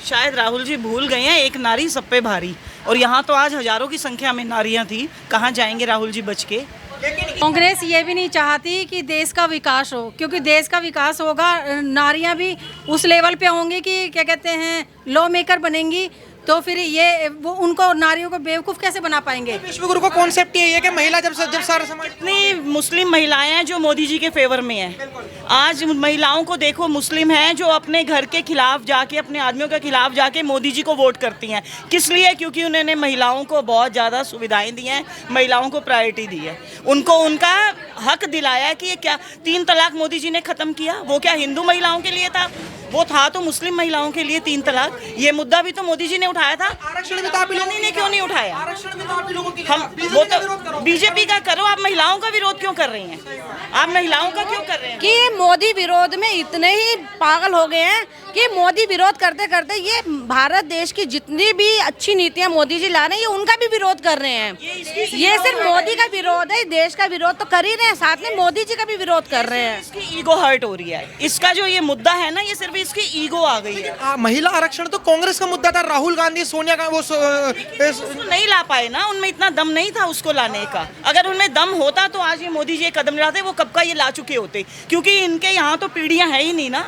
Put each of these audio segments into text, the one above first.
शायद राहुल जी भूल गए हैं, एक नारी सब पे भारी। और यहाँ तो आज हजारों की संख्या में नारियाँ थी, कहाँ जाएंगे राहुल जी बच के। कांग्रेस ये भी नहीं चाहती कि देश का विकास हो, क्योंकि देश का विकास होगा, नारियां भी उस लेवल पे होंगी कि क्या कहते हैं लॉ मेकर बनेंगी, तो फिर ये वो उनको नारियों को बेवकूफ़ कैसे बना पाएंगे। विश्वगुरु का कॉन्सेप्ट ये है कि महिला जब सारा समाज इतनी मुस्लिम महिलाएं हैं जो मोदी जी के फेवर में हैं। आज महिलाओं को देखो, मुस्लिम हैं जो अपने घर के खिलाफ जाके, अपने आदमियों के खिलाफ जाके मोदी जी को वोट करती हैं। किस लिए? क्योंकि उन्होंने महिलाओं को बहुत ज़्यादा सुविधाएं दी हैं, महिलाओं को प्रायोरिटी दी है, उनको उनका हक दिलाया है। कि ये क्या 3 तलाक मोदी जी ने ख़त्म किया, वो क्या हिंदू महिलाओं के लिए था? वो था तो मुस्लिम महिलाओं के लिए 3 तलाक। ये मुद्दा भी तो मोदी जी ने उठाया था। आरक्षण भी तो आप लोगों ने क्यों नहीं उठाया? आरक्षण भी तो आप लोगों की, हम वो तो बीजेपी का करो, आप महिलाओं का विरोध क्यों कर रही हैं? आप महिलाओं का क्यों कर रहे हैं? कि मोदी विरोध में इतने ही पागल हो गए हैं कि मोदी विरोध करते करते ये भारत देश की जितनी भी अच्छी नीतियां मोदी जी ला रहे हैं, ये उनका भी विरोध कर रहे हैं। ये सिर्फ मोदी का विरोध है, देश का विरोध तो कर ही रहे हैं, साथ में मोदी जी का भी विरोध कर रहे हैं। इसकी ईगो हर्ट हो रही है। इसका जो ये मुद्दा है ना, ये सिर्फ इसकी ईगो आ गई है। महिला आरक्षण तो कांग्रेस का मुद्दा था, राहुल गांधी सोनिया का वो उसको नहीं ला पाए ना, उनमें इतना दम नहीं था उसको लाने का। अगर उनमें दम होता तो आज ये मोदी जी कदम लाते, वो कब का ये ला चुके होते। क्योंकि इनके यहाँ तो पीढ़ियाँ है ही नहीं ना,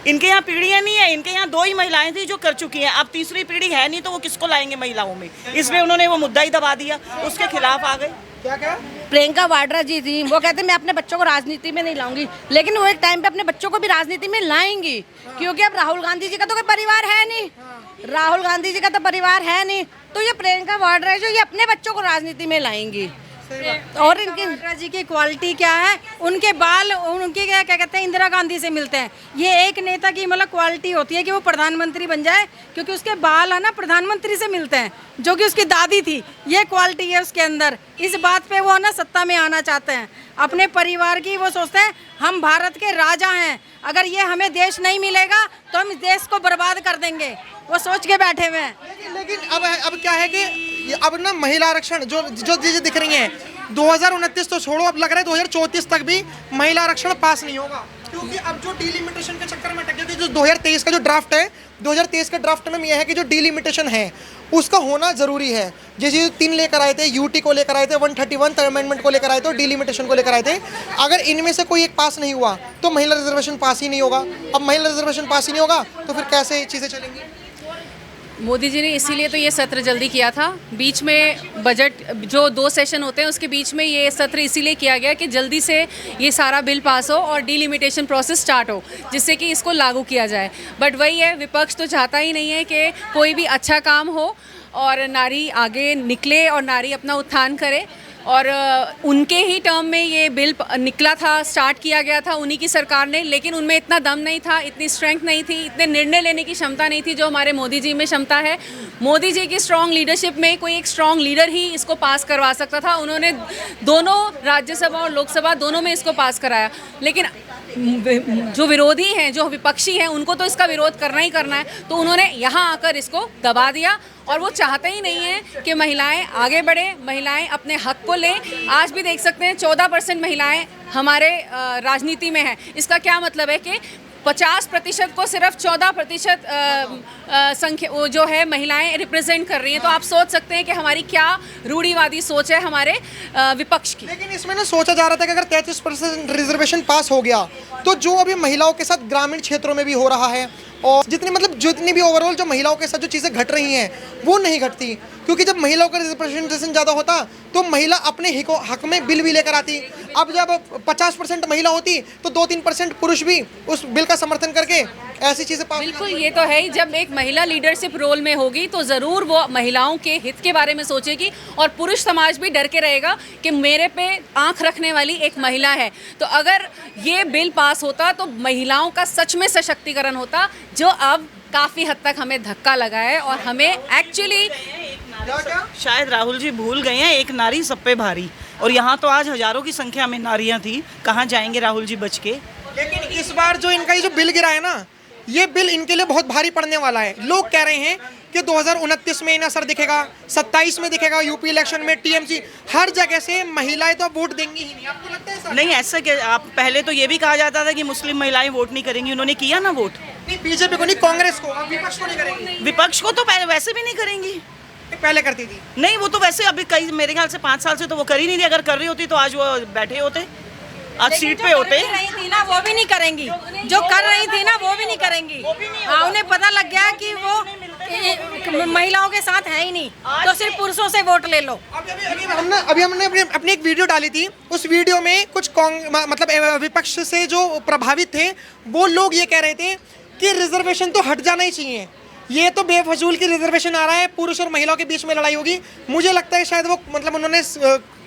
इनके यहाँ पीढ़ियाँ नहीं है। इनके यहाँ 2 ही महिलाएं थी जो कर चुकी हैं, अब तीसरी पीढ़ी है नहीं, तो वो किसको लाएंगे महिलाओं में? इसलिए उन्होंने वो मुद्दा ही दबा दिया, उसके खिलाफ आ गए। क्या प्रियंका वाड्रा जी थी, वो कहते मैं अपने बच्चों को राजनीति में नहीं लाऊंगी, लेकिन वो एक टाइम पे अपने बच्चों को भी राजनीति में लाएंगी, क्योंकि अब राहुल गांधी जी का तो कोई परिवार है नहीं, राहुल गांधी जी का तो परिवार है नहीं, तो ये प्रियंका वाड्रा जो ये अपने बच्चों को राजनीति में लाएंगी। और इनकी वाड्रा जी की क्वालिटी क्या है, उनके बाल उनके क्या कहते हैं इंदिरा गांधी से मिलते हैं। ये एक नेता की मतलब क्वालिटी होती है कि वो प्रधानमंत्री बन जाए, क्योंकि उसके बाल है ना प्रधानमंत्री से मिलते हैं, जो कि उसकी दादी थी। ये क्वालिटी है उसके अंदर। इस बात पे वो ना सत्ता में आना चाहते हैं, अपने परिवार की वो सोचते हैं हम भारत के राजा हैं, अगर ये हमें देश नहीं मिलेगा तो हम इस देश को बर्बाद कर देंगे, वो सोच के बैठे हुए हैं। लेकिन अब क्या है कि अब ना महिला आरक्षण जो चीजें दिख रही हैं, 2029 तो छोड़ो, अब लग रहा है 2034 तक भी महिला आरक्षण पास नहीं होगा, क्योंकि अब जो डिलिमिटेशन के चक्कर में अटक गए। जो 2023 का जो ड्राफ्ट है, 2023 के ड्राफ्ट में यह है कि जो डिलिमिटेशन है उसका होना जरूरी है। जैसे 3 लेकर आए थे, यूटी को लेकर आए थे, 131 अमेंडमेंट को लेकर आए थे और डिलिमिटेशन को लेकर आए थे। अगर इनमें से कोई एक पास नहीं हुआ तो महिला रिजर्वेशन पास ही नहीं होगा। अब महिला रिजर्वेशन पास ही नहीं होगा तो फिर कैसे चीज़ें चलेंगी? मोदी जी ने इसीलिए तो ये सत्र जल्दी किया था। बीच में बजट जो 2 सेशन होते हैं उसके बीच में ये सत्र इसीलिए किया गया कि जल्दी से ये सारा बिल पास हो और डिलिमिटेशन प्रोसेस स्टार्ट हो, जिससे कि इसको लागू किया जाए। बट वही है, विपक्ष तो चाहता ही नहीं है कि कोई भी अच्छा काम हो और नारी आगे निकले और नारी अपना उत्थान करे। और उनके ही टर्म में ये बिल निकला था, स्टार्ट किया गया था उन्हीं की सरकार ने, लेकिन उनमें इतना दम नहीं था, इतनी स्ट्रेंथ नहीं थी, इतने निर्णय लेने की क्षमता नहीं थी जो हमारे मोदी जी में क्षमता है। मोदी जी की स्ट्रॉन्ग लीडरशिप में कोई एक स्ट्रॉन्ग लीडर ही इसको पास करवा सकता था। उन्होंने दोनों राज्यसभा और लोकसभा दोनों में इसको पास कराया, लेकिन जो विरोधी हैं, जो विपक्षी हैं, उनको तो इसका विरोध करना ही करना है, तो उन्होंने यहाँ आकर इसको दबा दिया। और वो चाहते ही नहीं हैं कि महिलाएं आगे बढ़े, महिलाएं अपने हक को लें। आज भी देख सकते हैं 14% महिलाएं हमारे राजनीति में हैं। इसका क्या मतलब है कि 50% को सिर्फ 14% संख्या वो जो है महिलाएं रिप्रेजेंट कर रही हैं। तो आप सोच सकते हैं कि हमारी क्या रूढ़िवादी सोच है हमारे विपक्ष की। लेकिन इसमें ना सोचा जा रहा था कि अगर 33% रिजर्वेशन पास हो गया तो जो अभी महिलाओं के साथ ग्रामीण क्षेत्रों में भी हो रहा है और जितनी भी ओवरऑल जो महिलाओं के साथ जो चीज़ें घट रही हैं वो नहीं घटती, क्योंकि जब महिलाओं का रिप्रेजेंटेशन ज़्यादा होता तो महिला अपने हक में बिल भी लेकर आती। अब जब 50% महिला होती तो 2-3% पुरुष भी उस बिल का समर्थन करके ऐसी चीज़ें पास। बिल्कुल, ये तो है ही। जब एक महिला लीडरशिप रोल में होगी तो ज़रूर वो महिलाओं के हित के बारे में सोचेगी और पुरुष समाज भी डर के रहेगा कि मेरे पे आंख रखने वाली एक महिला है। तो अगर ये बिल पास होता तो महिलाओं का सच में सशक्तिकरण होता, जो अब काफ़ी हद तक हमें धक्का लगा है और हमें एक्चुअली शायद राहुल जी भूल गए हैं, एक नारी सब पे भारी। और यहाँ तो आज हजारों की संख्या में नारियाँ थी, कहाँ जाएंगे राहुल जी बच के। लेकिन इस बार जो इनका ये जो बिल गिरा है ना, ये बिल इनके लिए बहुत भारी पड़ने वाला है। लोग कह रहे हैं कि 2029 में इन्हें असर दिखेगा, 27 में दिखेगा, यूपी इलेक्शन में, टीएमसी, हर जगह से महिलाएं तो वोट देंगी ही नहीं। आपको लगता है सर? नहीं, ऐसा क्या, आप पहले तो ये भी कहा जाता था कि मुस्लिम महिलाएं वोट नहीं करेंगी, उन्होंने किया ना वोट। नहीं, बीजेपी को नहीं, कांग्रेस को, अब विपक्ष को नहीं करेंगी। विपक्ष को तो पहले वैसे भी नहीं करेंगी, पहले करती थी। नहीं वो तो वैसे अभी कई मेरे ख्याल से 5 साल से तो वो कर ही नहीं रही। अगर कर रही होती तो आज वो बैठे होते, आज सीट पे होते। नहीं थी ना वो भी नहीं करेंगी, जो कर रही थी ना वो भी नहीं करेंगी। हाँ, उन्हें पता लग गया कि वो महिलाओं के साथ है ही नहीं, तो सिर्फ पुरुषों से वोट ले लो। अभी हमने अपनी एक वीडियो डाली थी, उस वीडियो में कुछ मतलब विपक्ष से जो प्रभावित थे वो लोग ये कह रहे थे कि रिजर्वेशन तो हट जाना ही चाहिए, ये तो बेफजूल की रिजर्वेशन आ रहा है, पुरुष और महिलाओं के बीच में लड़ाई होगी। मुझे लगता है शायद वो मतलब उन्होंने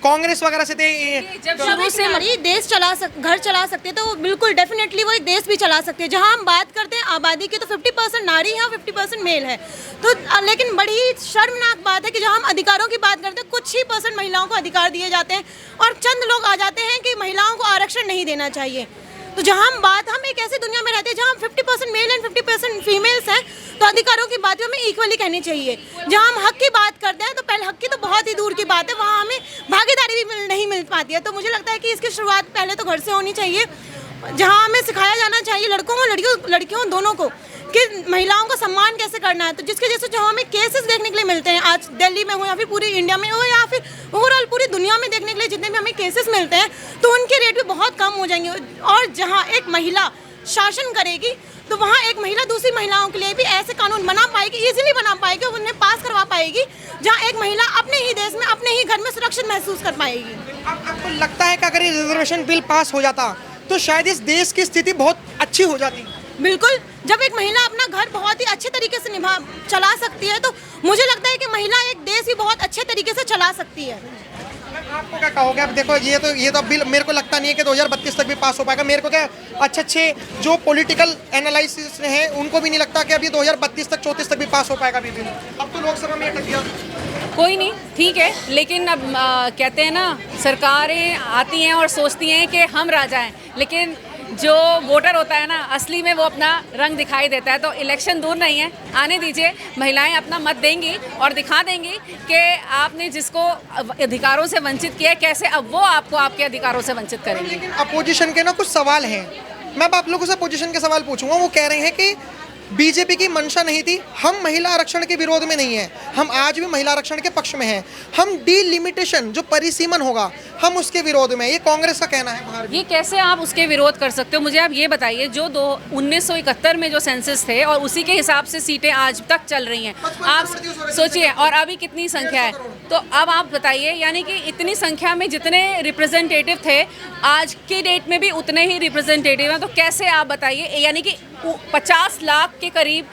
कांग्रेस वगैरह से थे। जब शुरू से हमारी देश घर चला सकते हैं तो वो बिल्कुल डेफिनेटली वो एक देश भी चला सकते हैं। जहां हम बात करते हैं आबादी की तो 50% नारी है और 50% मेल है, तो लेकिन बड़ी शर्मनाक बात है कि जहां हम अधिकारों की बात करते हैं कुछ ही % महिलाओं को अधिकार दिए जाते हैं और चंद लोग आ जाते हैं कि महिलाओं को आरक्षण नहीं देना चाहिए। तो जहां हम एक ऐसी दुनिया में रहते हैं जहां हम 50% मेल एंड 50% फीमेल्स हैं, तो अधिकारों की बात हमें इक्वली कहनी चाहिए। जहां हम हक की बात करते हैं तो पहले हक की तो बहुत ही दूर की बात है, वहां हमें भागीदारी भी नहीं मिल पाती है। तो मुझे लगता है कि इसकी शुरुआत पहले तो घर से होनी चाहिए, जहां हमें सिखाया जाना चाहिए लड़कों को लड़कियों दोनों को कि महिलाओं का सम्मान कैसे करना है। तो जिसके जैसे जो हमें केसेस देखने के लिए मिलते हैं, आज दिल्ली में हो या फिर पूरी इंडिया में हो या फिर ओवरऑल पूरी दुनिया में देखने के लिए जितने भी हमें केसेस मिलते हैं, तो उनके रेट भी बहुत कम हो जाएंगे। और जहां एक महिला शासन करेगी तो वहाँ एक महिला दूसरी महिलाओं के लिए भी ऐसे कानून बना पाएगी, इजीली बना पाएगी, उन्हें पास करवा पाएगी, जहाँ एक महिला अपने ही देश में अपने ही घर में सुरक्षित महसूस कर पाएगी। आपको लगता है कि अगर ये रिजर्वेशन बिल पास हो जाता तो शायद इस देश की स्थिति बहुत अच्छी हो जाती? बिल्कुल, जब एक महिला अपना घर बहुत ही अच्छे तरीके से चला सकती है, तो मुझे लगता है कि महिला एक देश भी बहुत अच्छे तरीके से चला सकती है। आपको क्या कहोगे? अब देखो ये तो बिल मेरे को लगता नहीं है कि 2032 तक भी पास हो पाएगा। मेरे को क्या अच्छे जो पॉलिटिकल एनालिसिस हैं उनको भी नहीं लगता कि अभी 2032 तक 34 तक भी पास हो पाएगा बिल। अब तो लोकसभा में अटक गया। कोई नहीं, ठीक है, लेकिन अब कहते हैं ना, सरकारें आती हैं और सोचती हैं कि हम राजा हैं, लेकिन जो वोटर होता है ना, असली में वो अपना रंग दिखाई देता है। तो इलेक्शन दूर नहीं है, आने दीजिए, महिलाएं अपना मत देंगी और दिखा देंगी कि आपने जिसको अधिकारों से वंचित किया है, कैसे अब वो आपको आपके अधिकारों से वंचित करेंगे। लेकिन अपोजिशन के ना कुछ सवाल हैं, मैं अब आप लोगों से अपोजिशन के सवाल पूछूंगा। वो कह रहे हैं कि बीजेपी की मंशा नहीं थी, हम महिला आरक्षण के विरोध में नहीं है, हम आज भी महिला आरक्षण के पक्ष में हैं, हम डीलिमिटेशन जो परिसीमन होगा हम उसके विरोध में। ये कांग्रेस का कहना है बाहर। ये कैसे आप उसके विरोध कर सकते हो? मुझे आप ये बताइए, जो 1971 में जो सेंसस थे और उसी के हिसाब से सीटें आज तक चल रही हैं, आप सोचिए, और अभी कितनी संख्या है, तो अब आप बताइए, यानी कि इतनी संख्या में जितने रिप्रेजेंटेटिव थे आज की डेट में भी उतने ही रिप्रेजेंटेटिव हैं, तो कैसे आप बताइए, यानी कि 50 लाख के करीब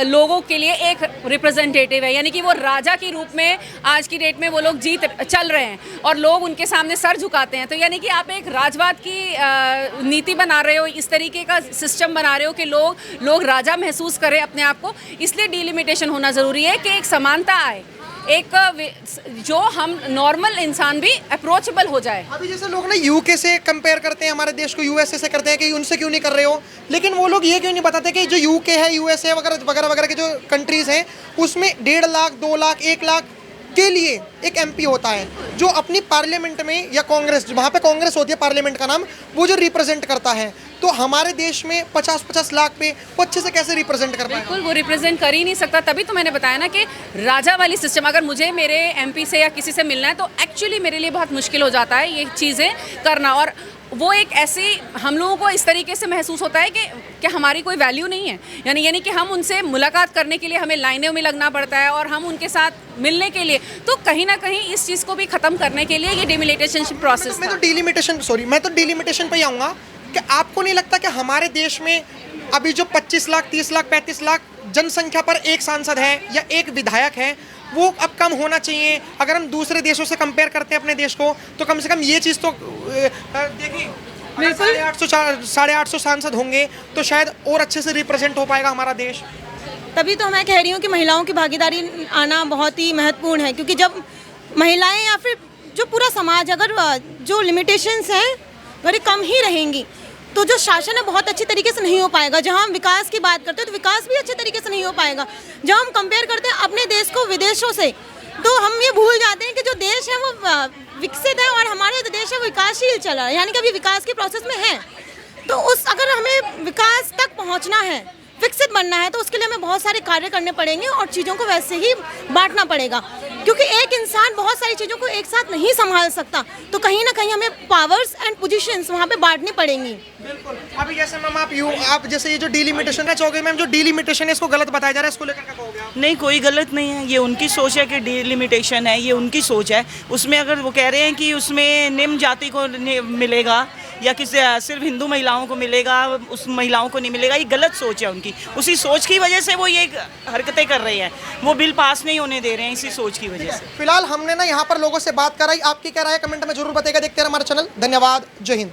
लोगों के लिए एक रिप्रेजेंटेटिव है, यानी कि वो राजा के रूप में आज की डेट में वो लोग चल रहे हैं और लोग उनके सामने सर झुकाते हैं। तो यानी कि आप एक राजवाद की नीति बना रहे हो, इस तरीके का सिस्टम बना रहे हो कि लोग राजा महसूस करें अपने आप को। इसलिए डिलिमिटेशन होना ज़रूरी है कि एक समानता आए, एक जो हम नॉर्मल इंसान भी अप्रोचेबल हो जाए। अभी जैसे लोग ना यूके से कंपेयर करते हैं हमारे देश को, यूएसए से करते हैं कि उनसे क्यों नहीं कर रहे हो, लेकिन वो लोग ये क्यों नहीं बताते कि जो यूके है, यूएसए वगैरह वगैरह के जो कंट्रीज हैं उसमें 1.5 लाख, 2 लाख, 1 लाख के लिए एक एमपी होता है जो अपनी पार्लियामेंट में, या कांग्रेस वहाँ पे कांग्रेस होती है पार्लियामेंट का नाम, वो जो रिप्रेजेंट करता है। तो हमारे देश में 50-50 लाख पे वो अच्छे से कैसे रिप्रेजेंट कर पाएगा? बिल्कुल वो रिप्रेजेंट कर ही नहीं सकता। तभी तो मैंने बताया ना कि राजा वाली सिस्टम, अगर मुझे मेरे एमपी से या किसी से मिलना है तो एक्चुअली मेरे लिए बहुत मुश्किल हो जाता है ये चीज़ें करना। और वो एक ऐसी, हम लोगों को इस तरीके से महसूस होता है कि हमारी कोई वैल्यू नहीं है, यानी कि हम उनसे मुलाकात करने के लिए हमें लाइनों में लगना पड़ता है और हम उनके साथ मिलने के लिए, तो कहीं ना कहीं इस चीज़ को भी ख़त्म करने के लिए ये डिलिमिटेशन प्रोसेस। मैं तो डिलिमिटेशन पे ही आऊँगा कि आपको नहीं लगता कि हमारे देश में अभी जो 25 लाख, 30 लाख, 35 लाख जनसंख्या पर एक सांसद है या एक विधायक है, वो अब कम होना चाहिए? अगर हम दूसरे देशों से कंपेयर करते हैं अपने देश को, तो कम से कम ये चीज़ तो देखिए, 850 सांसद होंगे तो शायद और अच्छे से रिप्रेजेंट हो पाएगा हमारा देश। तभी तो मैं कह रही हूँ कि महिलाओं की भागीदारी आना बहुत ही महत्वपूर्ण है, क्योंकि जब महिलाएं या फिर जो पूरा समाज, अगर जो लिमिटेशंस हैं अगर कम ही रहेंगी तो जो शासन है बहुत अच्छी तरीके से नहीं हो पाएगा। जहाँ हम विकास की बात करते हैं तो विकास भी अच्छे तरीके से नहीं हो पाएगा। जहाँ हम कंपेयर करते हैं अपने देश को विदेशों से, तो हम ये भूल जाते हैं कि जो देश है वो विकसित है और हमारे जो देश है वो विकासशील चल रहा है, यानी कि अभी विकास के प्रोसेस में है। तो अगर हमें विकास तक पहुँचना है, विकसित बनना है तो उसके लिए हमें बहुत सारे कार्य करने पड़ेंगे और चीज़ों को वैसे ही बांटना पड़ेगा, क्योंकि एक इंसान बहुत सारी चीज़ों को एक साथ नहीं संभाल सकता, तो कहीं ना कहीं हमें पावर्स एंड पोजीशंस वहाँ पे बांटनी पड़ेंगी। बिल्कुल। अभी जैसे मैम आप जैसे ये जो डिलिमिटेशन का चौके मैम जो डिलिमिटेशन है इसको गलत बताया जा रहा है, इसको लेकर क्या कहोगे आप? नहीं, कोई गलत नहीं है, ये उनकी सोच है कि डिलिमिटेशन है, ये उनकी सोच है। उसमें अगर वो कह रहे हैं कि उसमें निम्न जाति को मिलेगा या किसी सिर्फ हिंदू महिलाओं को मिलेगा, उस महिलाओं को नहीं मिलेगा, ये गलत सोच है उनकी। उसी सोच की वजह से वो ये हरकतें कर रहे हैं, वो बिल पास नहीं होने दे रहे हैं इसी सोच की वजह से। फिलहाल हमने ना यहाँ पर लोगों से बात कराई, आपकी क्या राय है कमेंट में जरूर बताइएगा। देखते रहे हमारा चैनल। धन्यवाद। जय हिंद।